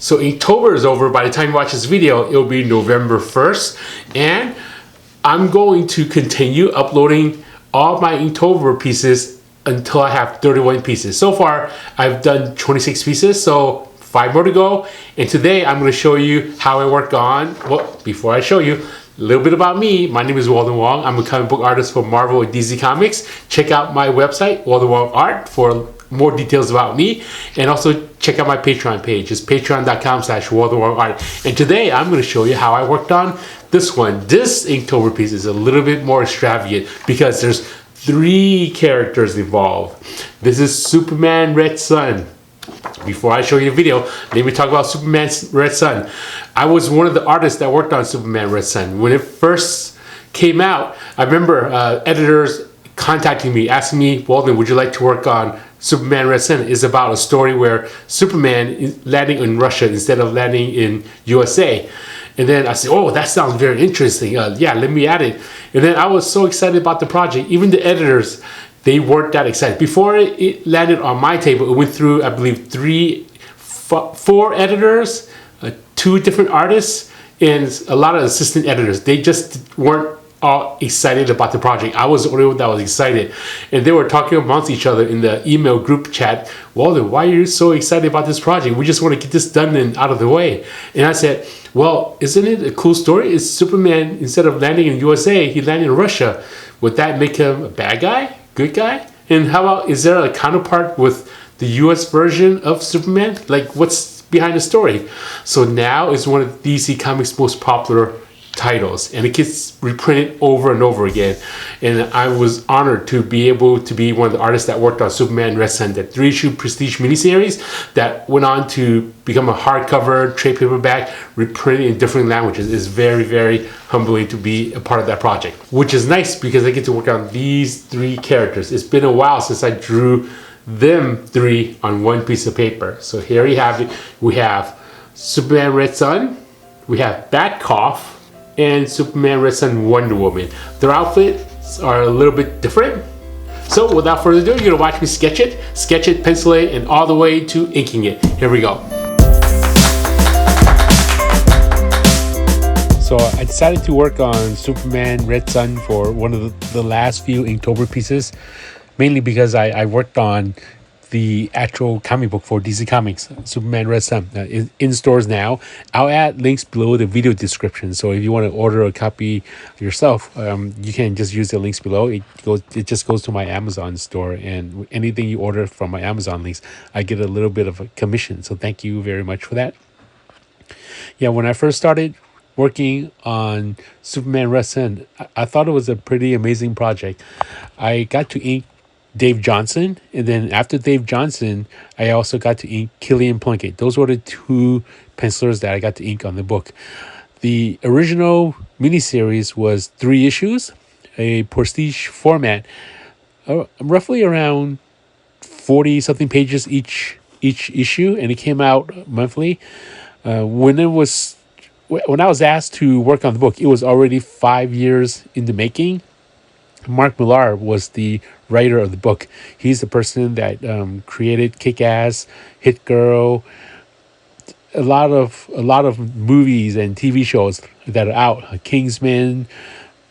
So Inktober is over. By the time you watch this video, it'll be November 1st. And I'm going to continue uploading all my Inktober pieces until I have 31 pieces. So far, I've done 26 pieces, so 5 more to go. And today, I'm going to show you how I work on, well, before I show you, a little bit about me. My name is Walden Wong. I'm a comic book artist for Marvel and DC Comics. Check out my website, Walden Wong Art, for more details about me. And also check out my Patreon page. It's patreon.com/Walden Wong Art. And today I'm going to show you how I worked on this one. This Inktober piece is a little bit more extravagant because there's 3 characters involved. This is Superman Red Sun. Before I show you the video, let me talk about Superman Red Sun. I was one of the artists that worked on Superman Red Sun. When it first came out, I remember editors contacting me, asking me, Walden, would you like to work on Superman Red Sun? It's about a story where Superman is landing in Russia instead of landing in USA. And then I said, oh, that sounds very interesting. Yeah, let me add it. And then I was so excited about the project. Even the editors, they weren't that excited. Before it landed on my table, it went through, I believe, 4 editors, 2 different artists, and a lot of assistant editors. They just weren't all excited about the project. I was the only one that was excited. And they were talking amongst each other in the email group chat, Walden, why are you so excited about this project? We just want to get this done and out of the way. And I said, well, isn't it a cool story? It's Superman, instead of landing in USA, he landed in Russia. Would that make him a bad guy? Good guy? And how about, is there a counterpart with the US version of Superman? Like, what's behind the story? So now it's one of DC Comics' most popular titles, and it gets reprinted over and over again. And I was honored to be able to be one of the artists that worked on Superman Red Sun, that 3-issue prestige miniseries that went on to become a hardcover, trade paperback, reprinted in different languages. It's very, very humbling to be a part of that project, which is nice because I get to work on these 3 characters. It's been a while since I drew them 3 on one piece of paper. So here you have it. We have Superman Red Sun, we have Bat Cough, and Superman Red Sun Wonder Woman. Their outfits are a little bit different. So without further ado, you're gonna watch me sketch it, pencil it, and all the way to inking it. Here we go. So I decided to work on Superman Red Sun for one of the last few Inktober pieces, mainly because I worked on the actual comic book for DC Comics, Superman Red Sun, in stores now. I'll add links below the video description. So if you want to order a copy yourself, you can just use the links below. It just goes to my Amazon store, and anything you order from my Amazon links, I get a little bit of a commission. So thank you very much for that. Yeah, when I first started working on Superman Red Sun, I thought it was a pretty amazing project. I got to ink Dave Johnson, and then after Dave Johnson, I also got to ink Killian Plunkett. Those were the 2 pencilers that I got to ink on the book. The original miniseries was 3 issues, a prestige format, roughly around 40-something pages each issue, and it came out monthly. When I was asked to work on the book, it was already 5 years in the making. Mark Millar was the writer of the book. He's the person that created Kick-Ass, Hit Girl, a lot of movies and TV shows that are out. Kingsman,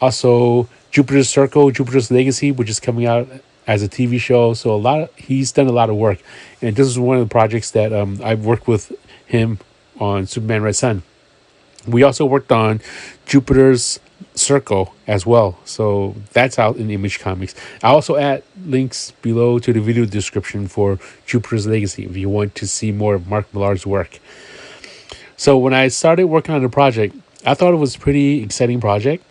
also Jupiter's Circle, Jupiter's Legacy, which is coming out as a TV show. So he's done a lot of work, and this is one of the projects that I've worked with him on Superman Red Sun. We also worked on Jupiter's Circle as well, so that's out in Image Comics. I also add links below to the video description for Jupiter's Legacy if you want to see more of Mark Millar's work. So when I started working on the project, I thought it was a pretty exciting project,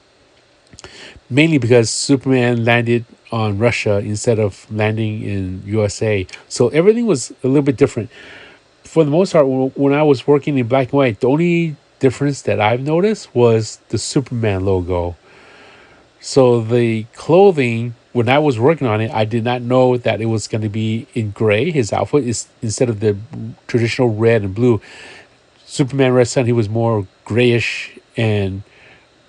mainly because Superman landed on Russia instead of landing in USA, so everything was a little bit different. For the most part, when I was working in black and white, the only difference that I've noticed was the Superman logo. So the clothing, when I was working on it, I did not know that it was going to be in gray. His outfit is, instead of the traditional red and blue, Superman Red Sun, he was more grayish and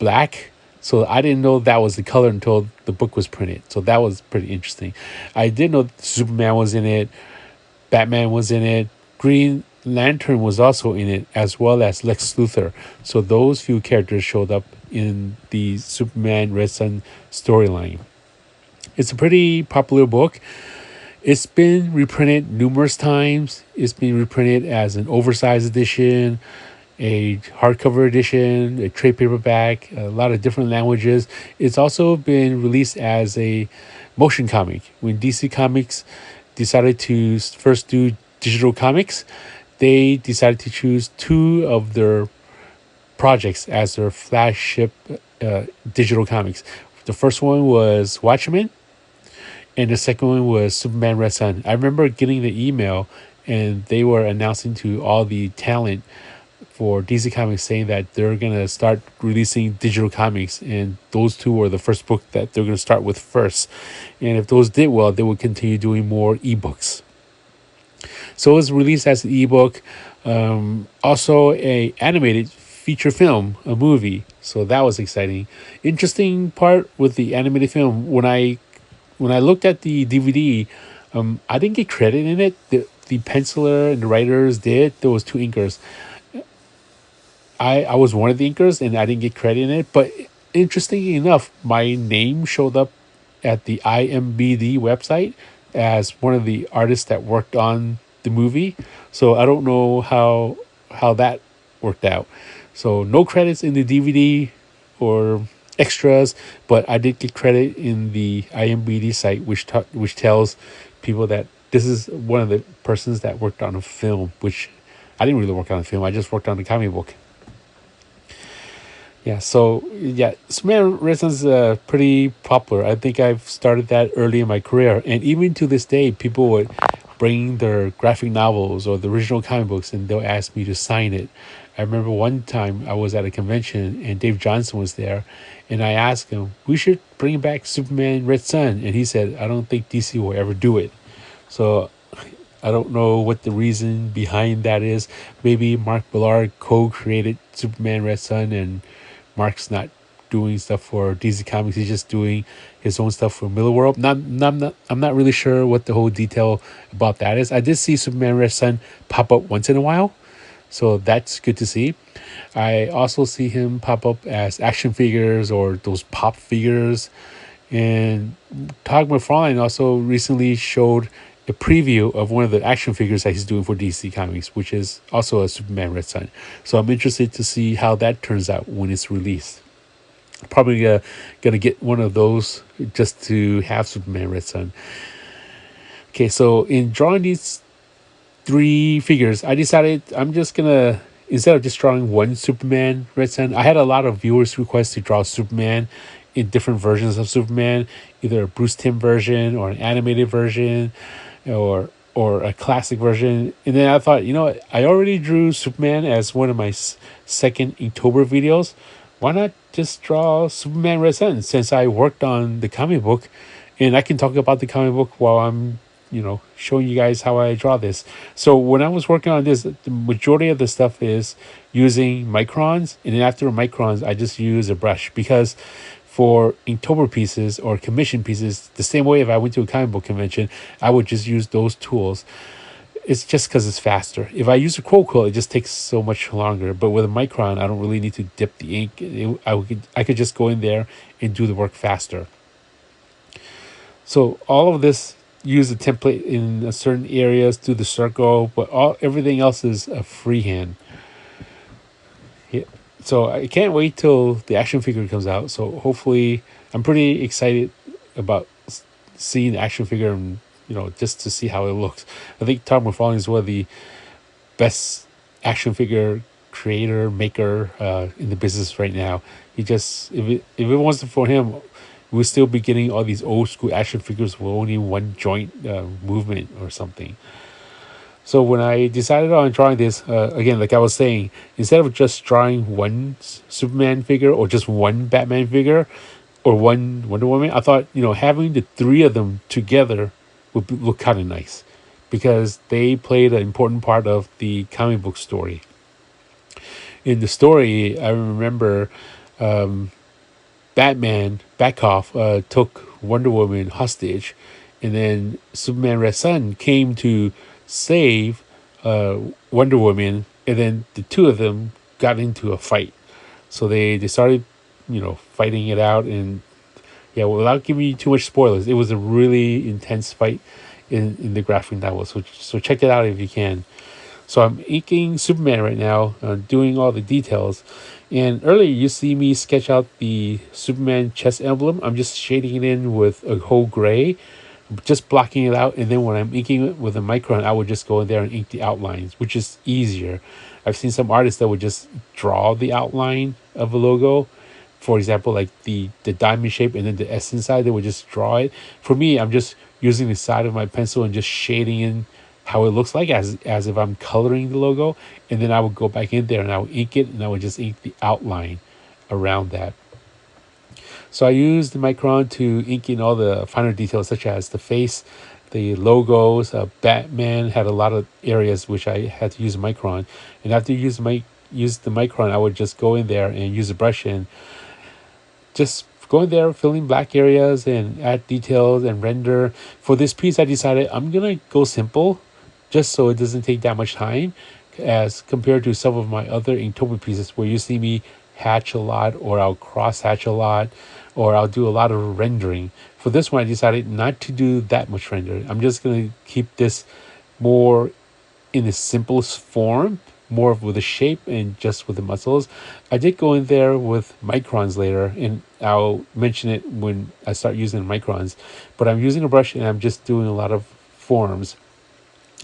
black. So I didn't know that was the color until the book was printed. So that was pretty interesting. I did know Superman was in it, Batman was in it, Green Lantern was also in it, as well as Lex Luthor. So those few characters showed up in the Superman Red Sun storyline. It's a pretty popular book. It's been reprinted numerous times. It's been reprinted as an oversized edition, a hardcover edition, a trade paperback, a lot of different languages. It's also been released as a motion comic. When DC Comics decided to first do digital comics, they decided to choose two of their projects as their flagship digital comics. The first one was Watchmen, and the second one was Superman Red Sun. I remember getting the email, and they were announcing to all the talent for DC Comics saying that they're going to start releasing digital comics, and those two were the first book that they're going to start with first. And if those did well, they would continue doing more ebooks. So it was released as an ebook, also a animated feature film, a movie. So that was exciting. Interesting part with the animated film, when I looked at the DVD, I didn't get credit in it. The penciler and the writers did. There was two inkers. I was one of the inkers and I didn't get credit in it. But interestingly enough, my name showed up at the IMBD website as one of the artists that worked on the movie. So I don't know how that worked out. So no credits in the DVD or extras, but I did get credit in the IMBD site, which tells people that this is one of the persons that worked on a film, which I didn't really work on a film. I just worked on the comic book. Yeah, so yeah, Superman Red Sun's pretty popular. I think I've started that early in my career, and even to this day, people would bring their graphic novels or the original comic books, and they'll ask me to sign it. I remember one time I was at a convention and Dave Johnson was there, and I asked him, we should bring back Superman Red Sun, and he said, I don't think DC will ever do it. So I don't know what the reason behind that is. Maybe Mark Millar co-created Superman Red Sun, and Mark's not doing stuff for DC Comics. He's just doing his own stuff for Miller World. I'm not really sure what the whole detail about that is. I did see Superman Red Sun pop up once in a while, so that's good to see. I also see him pop up as action figures or those pop figures. And Todd McFarlane also recently showed a preview of one of the action figures that he's doing for DC Comics, which is also a Superman Red Sun. So I'm interested to see how that turns out when it's released. Probably gonna get one of those just to have Superman Red Sun. Okay, so in drawing these three figures, I decided I'm just gonna, instead of just drawing one Superman Red Sun, I had a lot of viewers request to draw Superman in different versions of Superman, either a Bruce Timm version or an animated version, or a classic version. And then I thought, I already drew Superman as one of my second Inktober videos. Why not just draw Superman Red Sun, since I worked on the comic book, and I can talk about the comic book while I'm showing you guys how I draw this. So when I was working on this, the majority of the stuff is using microns, and then after microns I just use a brush, because for Inktober pieces or commission pieces, the same way if I went to a comic book convention, I would just use those tools. It's just because it's faster. If I use a quill, it just takes so much longer. But with a micron, I don't really need to dip the ink. I could just go in there and do the work faster. So all of this, use the template in certain areas, do the circle, but everything else is a freehand. Yeah. So I can't wait till the action figure comes out. So hopefully, I'm pretty excited about seeing the action figure, and just to see how it looks. I think Todd McFarlane is one of the best action figure creator maker in the business right now. He just, if it wasn't for him, we'll still be getting all these old school action figures with only one joint movement or something. So when I decided on drawing this, again, like I was saying, instead of just drawing one Superman figure or just one Batman figure or one Wonder Woman, I thought, having the three of them together would look kind of nice, because they played an important part of the comic book story. In the story, I remember Batman took Wonder Woman hostage, and then Superman Red Sun came to save Wonder Woman, and then the two of them got into a fight. So they started, fighting it out, and yeah, without giving you too much spoilers, it was a really intense fight in the graphic novel. So check it out if you can. So I'm inking Superman right now, doing all the details. And earlier you see me sketch out the Superman chest emblem. I'm just shading it in with a whole gray, just blocking it out. And then when I'm inking it with a micron, I would just go in there and ink the outlines, which is easier. I've seen some artists that would just draw the outline of a logo. For example, like the diamond shape and then the S inside, they would just draw it. For me, I'm just using the side of my pencil and just shading in how it looks like as if I'm coloring the logo. And then I would go back in there and I would ink it, and I would just ink the outline around that. So I used the micron to ink in all the finer details, such as the face, the logos. Batman had a lot of areas which I had to use a micron. And after you use the micron, I would just go in there and use a brush and just go in there, fill in black areas and add details and render. For this piece, I decided I'm going to go simple just so it doesn't take that much time as compared to some of my other Inktober pieces where you see me hatch a lot, or I'll cross hatch a lot, or I'll do a lot of rendering. For this one, I decided not to do that much render. I'm just going to keep this more in the simplest form, more with the shape and just with the muscles. I did go in there with microns later, and I'll mention it when I start using microns, but I'm using a brush and I'm just doing a lot of forms.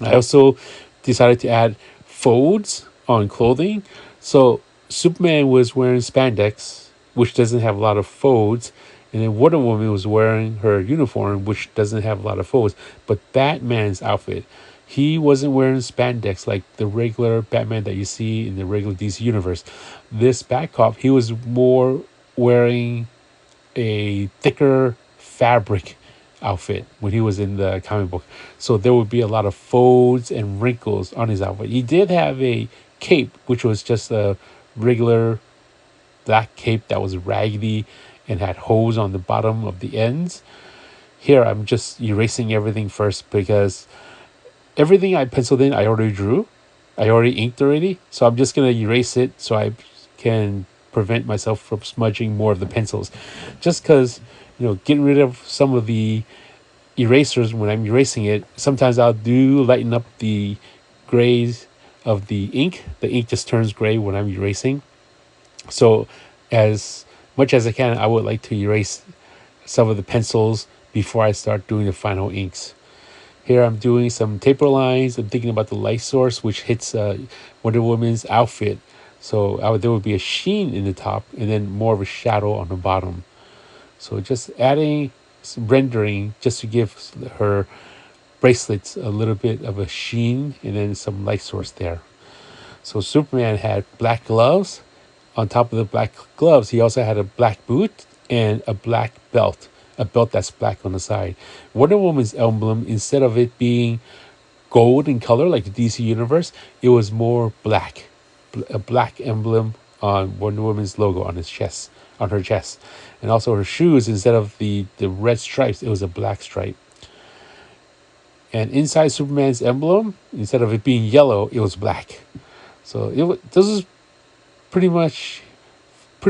I also decided to add folds on clothing. So Superman was wearing spandex, which doesn't have a lot of folds, and then Wonder Woman was wearing her uniform, which doesn't have a lot of folds. But Batman's outfit, he wasn't wearing spandex like the regular Batman that you see in the regular DC universe. This Batcop, he was more wearing a thicker fabric outfit when he was in the comic book. So there would be a lot of folds and wrinkles on his outfit. He did have a cape, which was just a regular black cape that was raggedy and had holes on the bottom of the ends. Here I'm just erasing everything first because everything I penciled in, I already drew. I already inked already. So I'm just going to erase it so I can prevent myself from smudging more of the pencils. Just because, getting rid of some of the erasers when I'm erasing it, sometimes I'll do lighten up the grays of the ink. The ink just turns gray when I'm erasing. So as much as I can, I would like to erase some of the pencils before I start doing the final inks. Here I'm doing some taper lines. I'm thinking about the light source, which hits Wonder Woman's outfit. So there would be a sheen in the top and then more of a shadow on the bottom. So just adding some rendering just to give her bracelets a little bit of a sheen and then some light source there. So Superman had black gloves. On top of the black gloves, he also had a black boot and a black belt. A belt that's black on the side. Wonder Woman's emblem, instead of it being gold in color like the DC universe, it was more black. A black emblem on Wonder Woman's logo on her chest. And also her shoes, instead of the red stripes, it was a black stripe. And inside Superman's emblem, instead of it being yellow, it was black. So this is pretty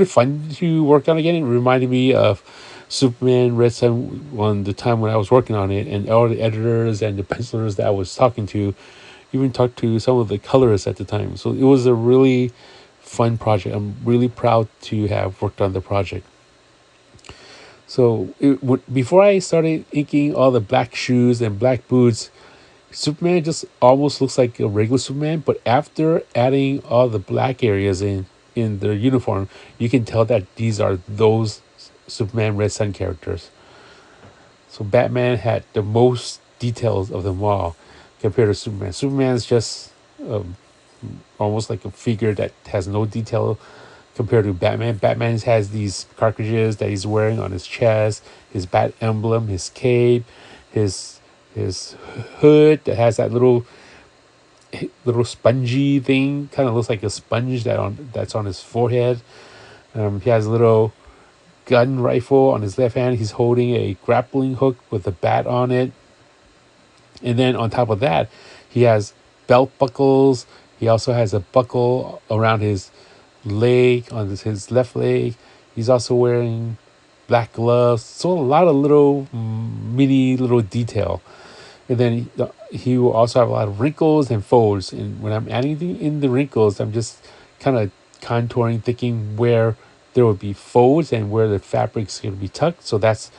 fun to work on again. It reminded me of Superman Red Sun on the time when I was working on it, and all the editors and the pencilers that I was talking to, even talked to some of the colorists at the time. So it was a really fun project. I'm really proud to have worked on the project. So before I started inking all the black shoes and black boots, Superman just almost looks like a regular Superman, but after adding all the black areas in the uniform, you can tell that these are those Superman Red Sun characters. So Batman had the most details of them all compared to Superman. Superman's just almost like a figure that has no detail compared to Batman. Batman has these cartridges that he's wearing on his chest, his bat emblem, his cape, his hood that has that little spongy thing, kind of looks like a sponge that's on his forehead. He has a little gun rifle on his left hand. He's holding a grappling hook with a bat on it. And then on top of that, he has belt buckles. He also has a buckle around his leg, on his left leg. He's also wearing black gloves. So a lot of little mini little detail. And then he will also have a lot of wrinkles and folds. And when I'm adding in the wrinkles, I'm just kind of contouring, thinking where there will be folds and where the fabric's going to be tucked. So that's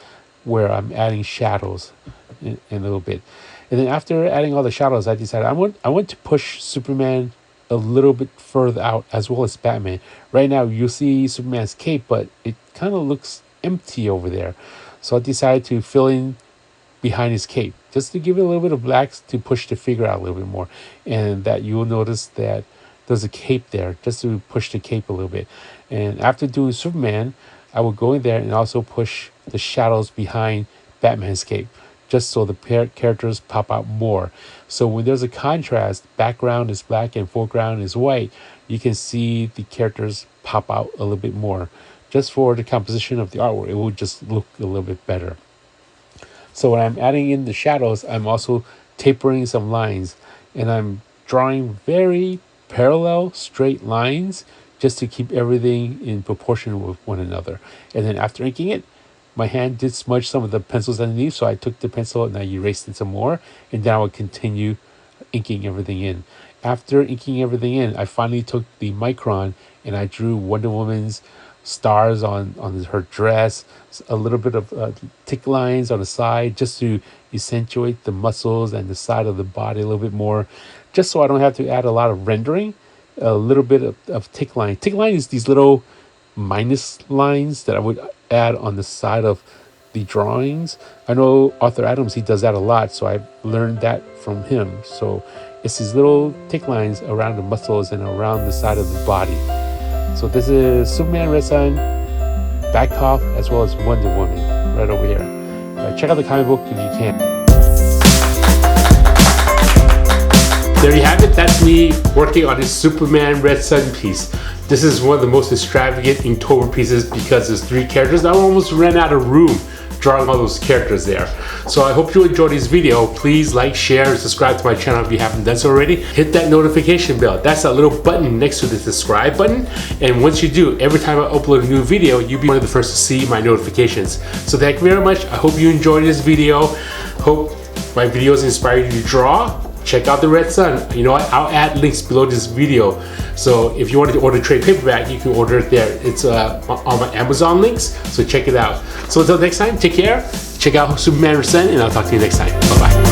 where I'm adding shadows in a little bit. And then after adding all the shadows, I decided I want to push Superman a little bit further out, as well as Batman. Right now, you see Superman's cape, but it kind of looks empty over there. So I decided to fill in behind his cape, just to give it a little bit of black to push the figure out a little bit more. And that you'll notice that there's a cape there, just to push the cape a little bit. And after doing Superman, I will go in there and also push the shadows behind Batman's cape, just so the characters pop out more. So when there's a contrast, background is black and foreground is white, you can see the characters pop out a little bit more. Just for the composition of the artwork, it will just look a little bit better. So when I'm adding in the shadows, I'm also tapering some lines, and I'm drawing very parallel straight lines just to keep everything in proportion with one another. And then after inking it, my hand did smudge some of the pencils underneath, so I took the pencil and I erased it some more, and then I would continue inking everything in. After inking everything in, I finally took the micron and I drew Wonder Woman's stars on her dress, a little bit of tick lines on the side, just to accentuate the muscles and the side of the body a little bit more, just so I don't have to add a lot of rendering. A little bit of tick line. Tick line is these little minus lines that I would add on the side of the drawings. I know Arthur Adams, he does that a lot, so I learned that from him. So it's these little tick lines around the muscles and around the side of the body. So this is Superman Red Sun, Batcop, as well as Wonder Woman right over here. Check out the comic book if you can. There you have it. That's me working on this Superman Red Sun piece. This is one of the most extravagant Inktober pieces because there's 3 characters. I almost ran out of room drawing all those characters there. So I hope you enjoyed this video. Please like, share, and subscribe to my channel if you haven't done so already. Hit that notification bell. That's that little button next to the subscribe button. And once you do, every time I upload a new video, you'll be one of the first to see my notifications. So thank you very much. I hope you enjoyed this video. Hope my videos inspire you to draw. Check out the Red Sun. You know what? I'll add links below this video. So if you wanted to order trade paperback, you can order it there. It's on my Amazon links. So check it out. So until next time, take care. Check out Superman Red Sun, and I'll talk to you next time. Bye bye.